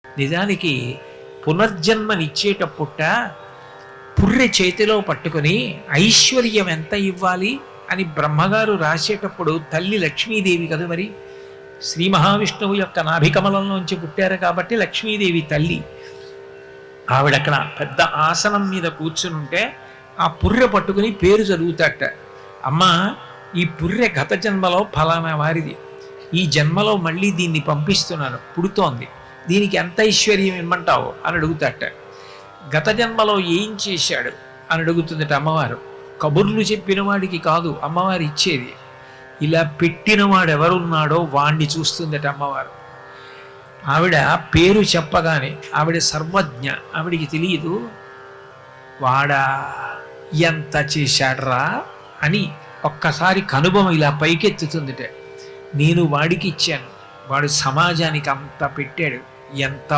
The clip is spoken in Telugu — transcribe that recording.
నిజానికి పునర్జన్మనిచ్చేటప్పుట పుర్రె చేతిలో పట్టుకుని ఐశ్వర్యం ఎంత ఇవ్వాలి అని బ్రహ్మగారు రాసేటప్పుడు తల్లి లక్ష్మీదేవి కదా మరి. శ్రీ మహావిష్ణువు యొక్క నాభికమలంలోంచి పుట్టారు కాబట్టి లక్ష్మీదేవి తల్లి. ఆవిడక్కడ పెద్ద ఆసనం మీద కూర్చునుంటే ఆ పుర్రె పట్టుకుని పేరు చదువుతాట. అమ్మా, ఈ పుర్రె గత జన్మలో ఫలానా వారిది, ఈ జన్మలో మళ్ళీ దీన్ని పంపిస్తున్నాను, పుడుతోంది, దీనికి ఎంత ఐశ్వర్యం ఇమ్మంటావు అని అడుగుతాట. గత జన్మలో ఏం చేశాడు అని అడుగుతుందట అమ్మవారు. కబుర్లు చెప్పిన వాడికి కాదు అమ్మవారు ఇచ్చేది, ఇలా పెట్టినవాడు ఎవరున్నాడో వాణ్ణి చూస్తుందట అమ్మవారు. ఆవిడ పేరు చెప్పగానే ఆవిడ సర్వజ్ఞ, ఆవిడికి తెలియదు వాడా ఎంత చేశాడ్రా అని. ఒక్కసారి కనుబొమ ఇలా పైకెత్తుతుందిట. నేను వాడికి ఇచ్చాను, వాడు సమాజానికి అంత పెట్టాడు, ఎంత